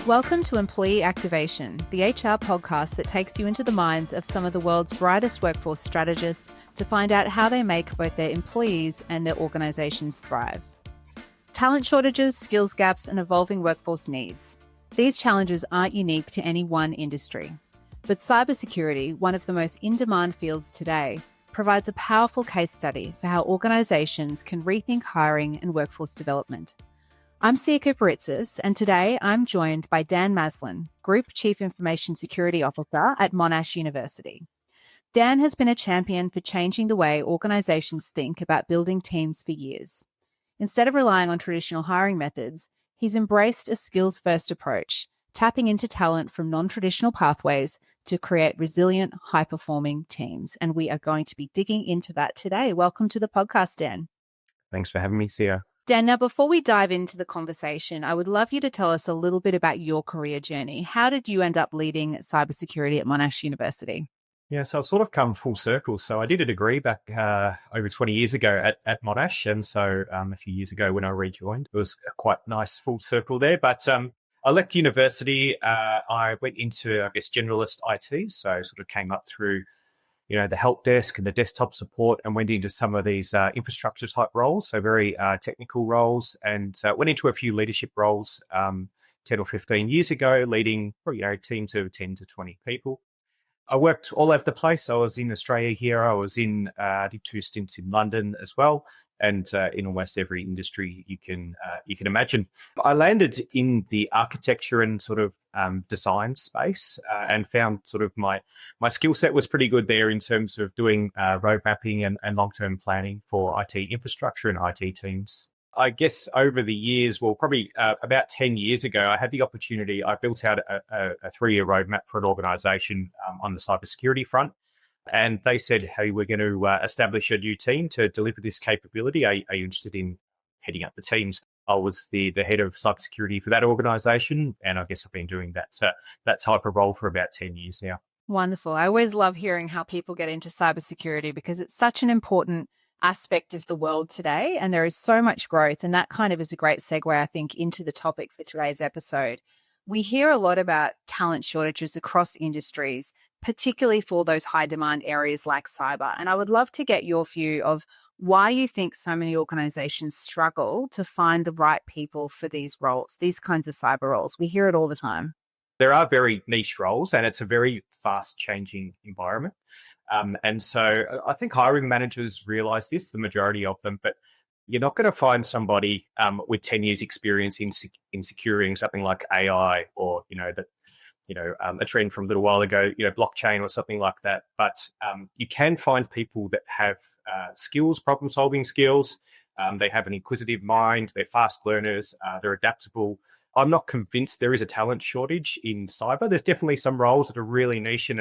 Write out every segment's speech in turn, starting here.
Welcome to Employee Activation, the HR podcast that takes you into the minds of some of the world's brightest workforce strategists to find out how they make both their employees and their organizations thrive. Talent shortages, skills gaps, and evolving workforce needs. These challenges aren't unique to any one industry. But cybersecurity, one of the most in-demand fields today, provides a powerful case study for how organizations can rethink hiring and workforce development. I'm Sia Kuparitzis, and today I'm joined by Dan Maslin, Group Chief Information Security Officer at Monash University. Dan has been a champion for changing the way organizations think about building teams for years. Instead of relying on traditional hiring methods, he's embraced a skills-first approach, tapping into talent from non-traditional pathways to create resilient, high-performing teams. And we are going to be digging into that today. Welcome to the podcast, Dan. Thanks for having me, Sia. Dan, now before we dive into the conversation, I would love you to tell us a little bit about your career journey. How did you end up leading cybersecurity at Monash University? Yeah, so I've sort of come full circle. So I did a degree back over 20 years ago at Monash. And so a few years ago when I rejoined, it was a quite nice full circle there. But I left university. I went into, generalist IT. So I sort of came up through the help desk and the desktop support and went into some of these infrastructure type roles, so very technical roles, and went into a few leadership roles 10 or 15 years ago, leading teams of 10 to 20 people. I worked all over the place. I was in Australia here. I was I did 2 stints in London as well, and in almost every industry you can imagine. I landed in the architecture and sort of design space and found sort of my skill set was pretty good there in terms of doing road mapping and long-term planning for IT infrastructure and IT teams. I guess over the years, probably about 10 years ago, I had the opportunity, I built out a 3-year roadmap for an organization on the cybersecurity front. And they said, hey, we're going to establish a new team to deliver this capability. Are you interested in heading up the teams? I was the head of cybersecurity for that organization. And I guess I've been doing that type of role for about 10 years now. Wonderful. I always love hearing how people get into cybersecurity because it's such an important aspect of the world today. And there is so much growth. And that kind of is a great segue, I think, into the topic for today's episode. We hear a lot about talent shortages across industries, particularly for those high demand areas like cyber. And I would love to get your view of why you think so many organizations struggle to find the right people for these roles, these kinds of cyber roles. We hear it all the time. There are very niche roles and it's a very fast changing environment. And so I think hiring managers realize this, the majority of them, but you're not going to find somebody with 10 years experience in securing something like AI or, a trend from a little while ago, blockchain or something like that. But you can find people that have skills, problem-solving skills. They have an inquisitive mind. They're fast learners. They're adaptable. I'm not convinced there is a talent shortage in cyber. There's definitely some roles that are really niche and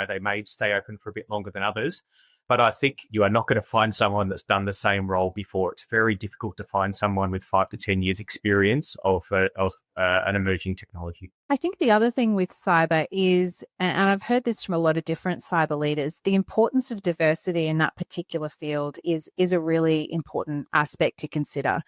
they may stay open for a bit longer than others. But I think you are not going to find someone that's done the same role before. It's very difficult to find someone with 5 to 10 years experience of an emerging technology. I think the other thing with cyber is, and I've heard this from a lot of different cyber leaders, the importance of diversity in that particular field is a really important aspect to consider.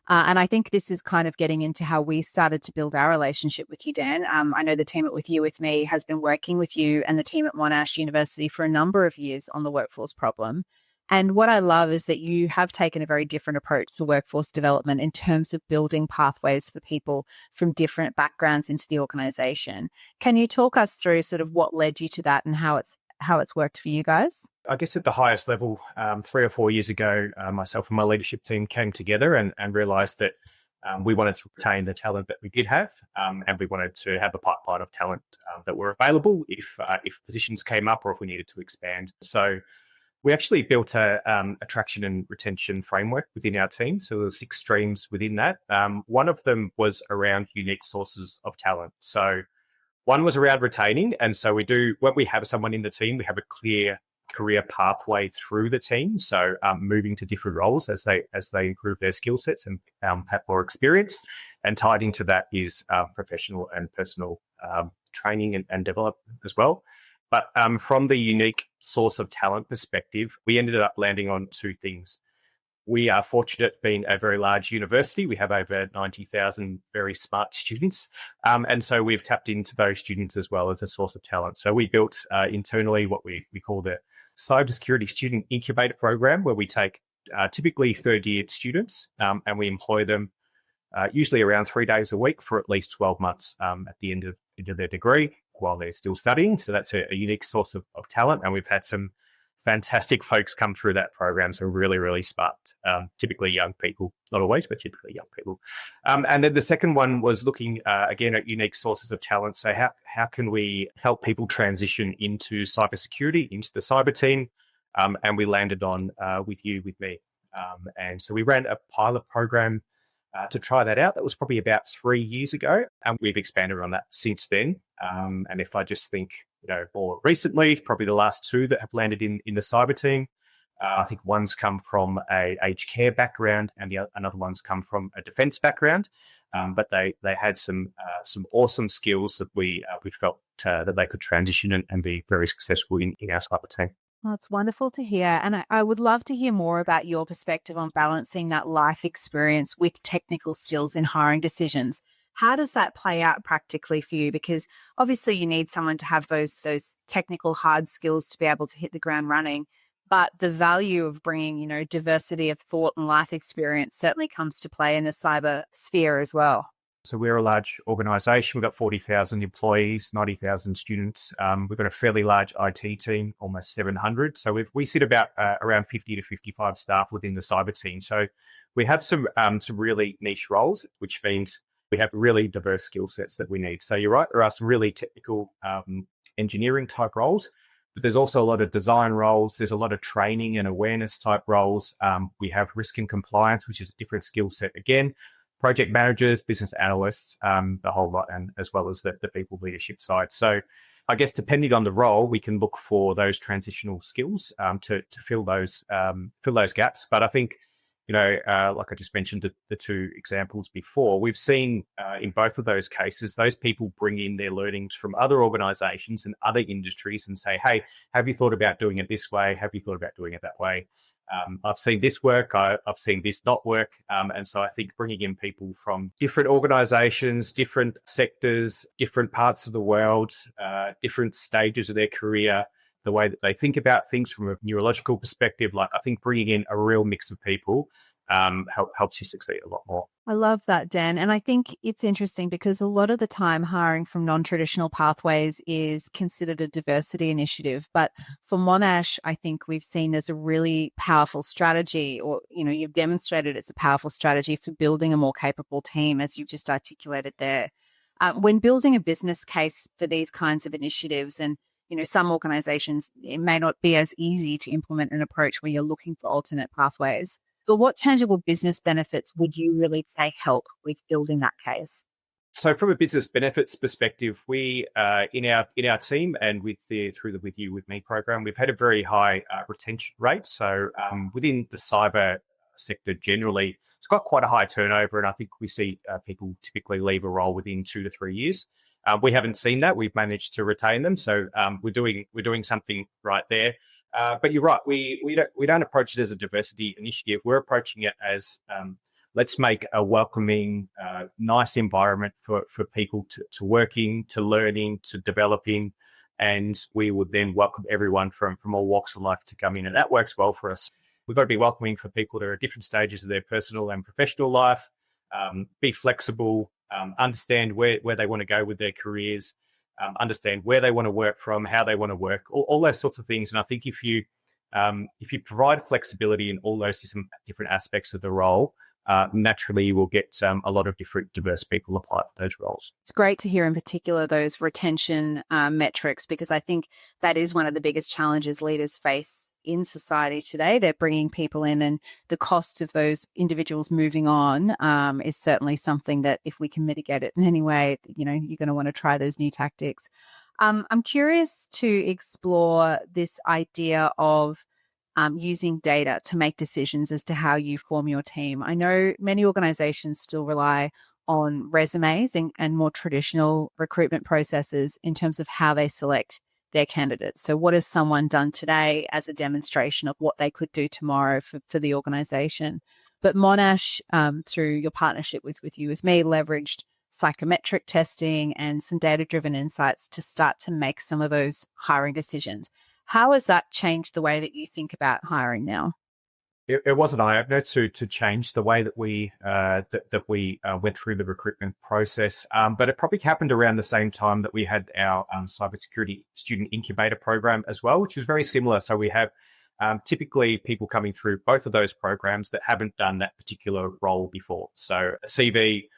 And I think this is kind of getting into how we started to build our relationship with you, Dan. I know the team at WithYouWithMe has been working with you and the team at Monash University for a number of years on the workforce problem. And what I love is that you have taken a very different approach to workforce development in terms of building pathways for people from different backgrounds into the organization. Can you talk us through sort of what led you to that and how it's worked for you guys? I guess at the highest level, 3 or 4 years ago, myself and my leadership team came together and realized that we wanted to retain the talent that we did have, and we wanted to have a pipeline of talent that were available if positions came up or if we needed to expand. So we actually built a attraction and retention framework within our team. So there were 6 streams within that. One of them was around unique sources of talent. So one was around retaining. And so when we have someone in the team, we have a clear career pathway through the team. So moving to different roles as they improve their skill sets and have more experience. And tied into that is professional and personal training and development as well. But from the unique source of talent perspective, we ended up landing on 2 things. We are fortunate being a very large university. We have over 90,000 very smart students. And so we've tapped into those students as well as a source of talent. So we built internally what we call the Cybersecurity Student Incubator Program, where we take typically third-year students and we employ them usually around 3 days a week for at least 12 months at the end of their degree while they're still studying. So that's a unique source of talent. And we've had some fantastic folks come through that program. So really, really smart, typically young people, not always, but typically young people. And then the second one was looking, again, at unique sources of talent. So how can we help people transition into cybersecurity, into the cyber team? And we landed on WithYouWithMe. And so we ran a pilot program to try that out. That was probably about 3 years ago. And we've expanded on that since then. And if I just think, more recently, probably the last two that have landed in the cyber team, I think one's come from a aged care background and another one's come from a defense background. But they had some awesome skills that we felt that they could transition and be very successful in our cyber team. Well, it's wonderful to hear. And I would love to hear more about your perspective on balancing that life experience with technical skills in hiring decisions. How does that play out practically for you? Because obviously you need someone to have those technical hard skills to be able to hit the ground running. But the value of bringing, diversity of thought and life experience certainly comes to play in the cyber sphere as well. So we're a large organisation. We've got 40,000 employees, 90,000 students. We've got a fairly large IT team, almost 700. So we sit about around 50 to 55 staff within the cyber team. So we have some really niche roles, which means we have really diverse skill sets that we need. So you're right, there are some really technical engineering type roles, but there's also a lot of design roles. There's a lot of training and awareness type roles. We have risk and compliance, which is a different skill set again. Project managers, business analysts, the whole lot, and as well as the people leadership side. So I guess depending on the role, we can look for those transitional skills to fill those gaps. But I think, like I just mentioned the two examples before, we've seen in both of those cases, those people bring in their learnings from other organizations and other industries and say, hey, have you thought about doing it this way? Have you thought about doing it that way? I've seen this work, I've seen this not work. And so I think bringing in people from different organizations, different sectors, different parts of the world, different stages of their career, the way that they think about things from a neurological perspective, I think bringing in a real mix of people helps you succeed a lot more. I love that, Dan. And I think it's interesting because a lot of the time hiring from non-traditional pathways is considered a diversity initiative. But for Monash, I think we've seen there's a really powerful strategy, or, you've demonstrated it's a powerful strategy for building a more capable team, as you've just articulated there. When building a business case for these kinds of initiatives, and some organizations, it may not be as easy to implement an approach where you're looking for alternate pathways. But what tangible business benefits would you really say help with building that case? So from a business benefits perspective, we in our team and through the WithYouWithMe program, we've had a very high retention rate. So within the cyber sector generally, it's got quite a high turnover, and I think we see people typically leave a role within 2 to 3 years. We haven't seen that. We've managed to retain them, so we're doing something right there. But you're right. We don't approach it as a diversity initiative. We're approaching it as let's make a welcoming, nice environment for people to working, to learning, to developing, and we would then welcome everyone from all walks of life to come in, and that works well for us. We've got to be welcoming for people that are at different stages of their personal and professional life. Be flexible, understand where they want to go with their careers. Understand where they want to work from, how they want to work, all those sorts of things. And I think if you provide flexibility in all those different aspects of the role, naturally you will get a lot of different diverse people apply for those roles. It's great to hear in particular those retention metrics, because I think that is one of the biggest challenges leaders face in society today. They're bringing people in, and the cost of those individuals moving on is certainly something that if we can mitigate it in any way, you're going to want to try those new tactics. I'm curious to explore this idea of using data to make decisions as to how you form your team. I know many organizations still rely on resumes and more traditional recruitment processes in terms of how they select their candidates. So what has someone done today as a demonstration of what they could do tomorrow for the organization? But Monash, through your partnership with You With Me, leveraged psychometric testing and some data-driven insights to start to make some of those hiring decisions. How has that changed the way that you think about hiring now? It was an eye-opener to change the way that we went through the recruitment process. But it probably happened around the same time that we had our cybersecurity student incubator program as well, which was very similar. So we have typically people coming through both of those programs that haven't done that particular role before. So a CV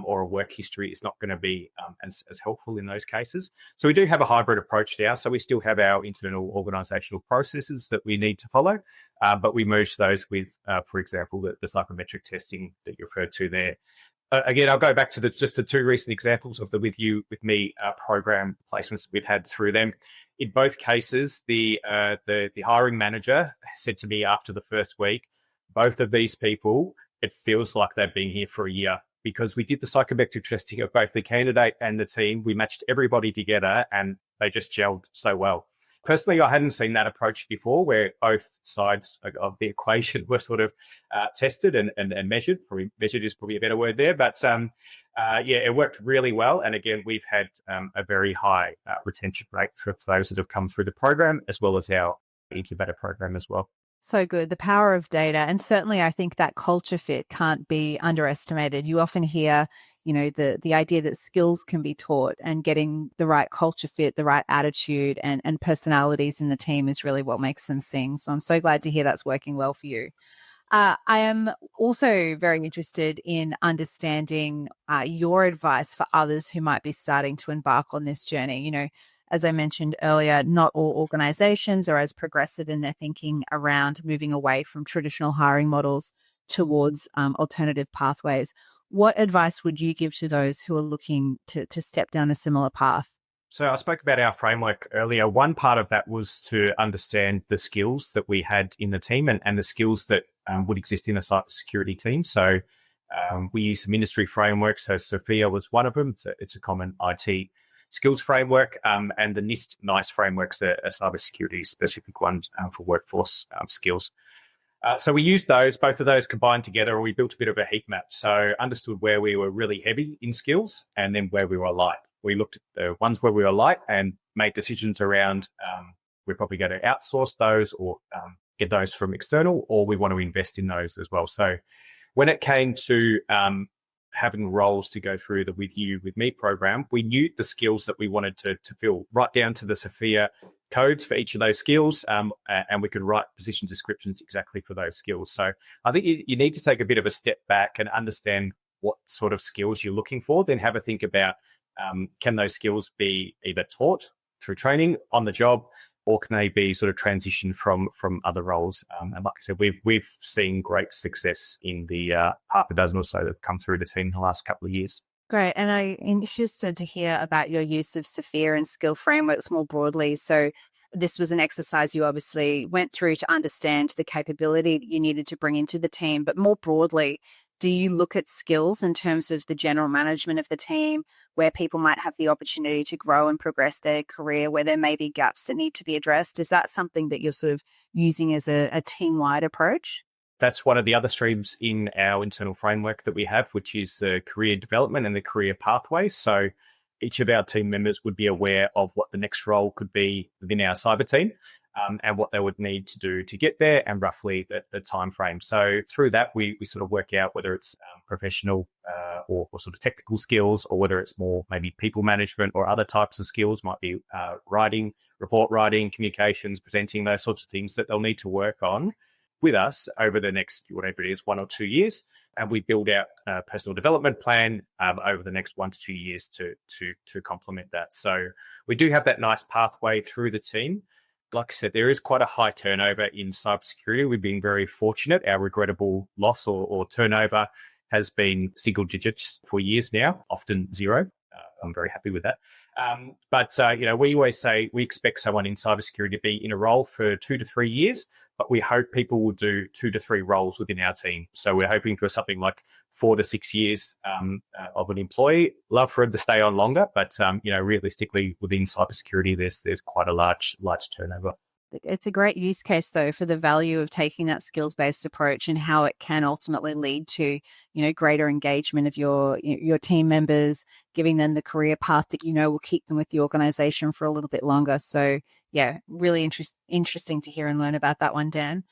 or a work history is not going to be as helpful in those cases. So we do have a hybrid approach now. So we still have our internal organizational processes that we need to follow, but we merge those with, for example, the psychometric testing that you referred to there. Again, I'll go back to just the two recent examples of the With You With Me program placements that we've had through them. In both cases, the hiring manager said to me after the first week, both of these people, it feels like they've been here for a year, because we did the psychometric testing of both the candidate and the team. We matched everybody together and they just gelled so well. Personally, I hadn't seen that approach before, where both sides of the equation were sort of tested and measured. Probably measured is probably a better word there, but it worked really well. And again, we've had a very high retention rate for those that have come through the program, as well as our incubator program as well. So good. The power of data. And certainly I think that culture fit can't be underestimated. You often hear, the idea that skills can be taught, and getting the right culture fit, the right attitude and personalities in the team is really what makes them sing. So I'm so glad to hear that's working well for you. I am also very interested in understanding your advice for others who might be starting to embark on this journey. As I mentioned earlier, not all organizations are as progressive in their thinking around moving away from traditional hiring models towards alternative pathways. What advice would you give to those who are looking to step down a similar path? So I spoke about our framework earlier. One part of that was to understand the skills that we had in the team and the skills that would exist in a cybersecurity team. So we use some industry frameworks. So Sophia was one of them. It's a common IT skills framework, and the NIST frameworks are cybersecurity specific ones for workforce skills. So we used both of those combined together, and we built a bit of a heat map. So understood where we were really heavy in skills and then where we were light. We looked at the ones where we were light and made decisions around we're probably going to outsource those or get those from external, or we want to invest in those as well. So when it came to having roles to go through the With You With Me program, we knew the skills that we wanted to fill, right down to the Sophia codes for each of those skills, and we could write position descriptions exactly for those skills. So I think you need to take a bit of a step back and understand what sort of skills you're looking for, then have a think about can those skills be either taught through training on the job, or can they be sort of transitioned from other roles? And like I said, we've seen great success in the half a dozen or so that have come through the team in the last couple of years. Great. And I'm interested to hear about your use of Sophia and skill frameworks more broadly. So this was an exercise you obviously went through to understand the capability that you needed to bring into the team. But more broadly, do you look at skills in terms of the general management of the team, where people might have the opportunity to grow and progress their career, where there may be gaps that need to be addressed? Is that something that you're sort of using as a team-wide approach? That's one of the other streams in our internal framework that we have, which is the career development and the career pathway. So each of our team members would be aware of what the next role could be within our cyber team, and what they would need to do to get there, and roughly the time frame. So through that, we sort of work out whether it's professional or sort of technical skills, or whether it's more maybe people management or other types of skills, might be writing, report writing, communications, presenting, those sorts of things that they'll need to work on with us over the next, whatever it is, 1 or 2 years. And we build out a personal development plan over the next 1 to 2 years to complement that. So we do have that nice pathway through the team. Like I said, there is quite a high turnover in cybersecurity. We've been very fortunate. Our regrettable loss or turnover has been single digits for years now, often zero. I'm very happy with that. But we always say we expect someone in cybersecurity to be in a role for 2 to 3 years, but we hope people will do 2 to 3 roles within our team. So we're hoping for something like 4 to 6 years of an employee. Love for them to stay on longer, but realistically, within cybersecurity, there's quite a large turnover. It's a great use case, though, for the value of taking that skills-based approach and how it can ultimately lead to, greater engagement of your team members, giving them the career path that will keep them with the organization for a little bit longer. So, yeah, really interesting to hear and learn about that one, Dan.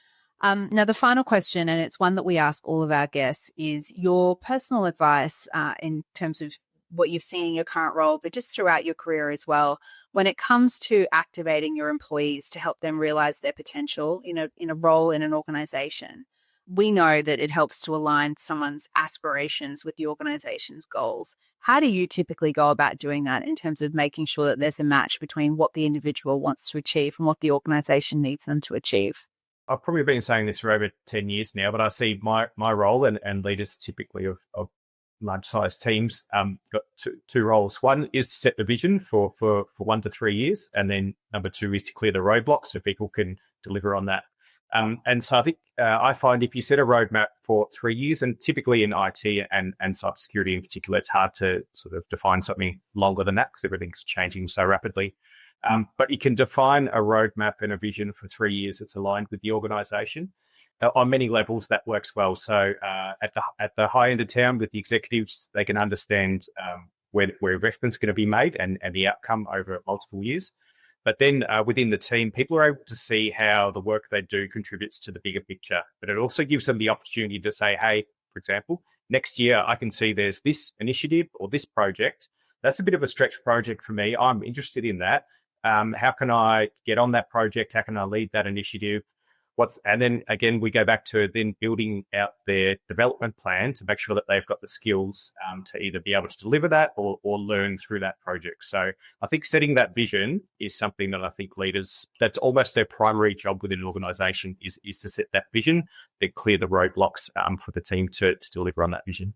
Now, the final question, and it's one that we ask all of our guests, is your personal advice in terms of what you've seen in your current role, but just throughout your career as well, when it comes to activating your employees to help them realize their potential in a role in an organization. We know that it helps to align someone's aspirations with the organization's goals. How do you typically go about doing that in terms of making sure that there's a match between what the individual wants to achieve and what the organization needs them to achieve? I've probably been saying this for over 10 years now, but I see my role and leaders typically of large-sized teams got two roles. One is to set the vision for 1 to 3 years, and then number 2 is to clear the roadblocks so people can deliver on that. And so I think I find if you set a roadmap for 3 years, and typically in IT and cybersecurity in particular, it's hard to sort of define something longer than that because everything's changing so rapidly. But you can define a roadmap and a vision for 3 years that's aligned with the organization. On many levels, that works well. So at the high end of town with the executives, they can understand where investment's going to be made and the outcome over multiple years. But then within the team, people are able to see how the work they do contributes to the bigger picture. But it also gives them the opportunity to say, hey, for example, next year I can see there's this initiative or this project. That's a bit of a stretch project for me. I'm interested in that. How can I get on that project? How can I lead that initiative? And then again, we go back to then building out their development plan to make sure that they've got the skills to either be able to deliver that or learn through that project. So I think setting that vision is something that I think leaders, that's almost their primary job within an organization is to set that vision, then clear the roadblocks for the team to deliver on that vision.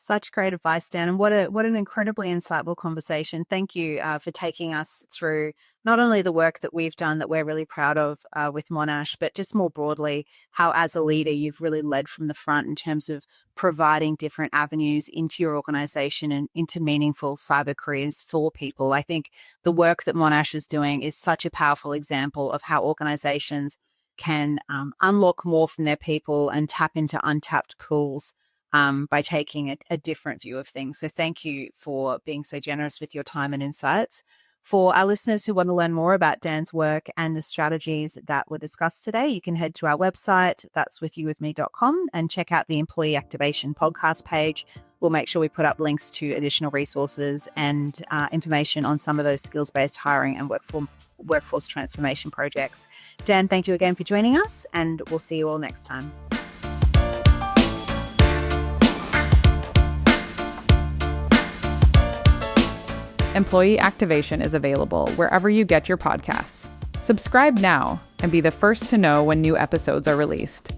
Such great advice, Dan, and what an incredibly insightful conversation. Thank you for taking us through not only the work that we've done that we're really proud of with Monash, but just more broadly, how as a leader you've really led from the front in terms of providing different avenues into your organization and into meaningful cyber careers for people. I think the work that Monash is doing is such a powerful example of how organizations can unlock more from their people and tap into untapped pools by taking a different view of things. So thank you for being so generous with your time and insights. For our listeners who want to learn more about Dan's work and the strategies that were discussed today, you can head to our website, that's WithYouWithMe.com, and check out the Employee Activation podcast page. We'll make sure we put up links to additional resources and information on some of those skills-based hiring and workforce transformation projects. Dan, thank you again for joining us, and we'll see you all next time. Employee Activation is available wherever you get your podcasts. Subscribe now and be the first to know when new episodes are released.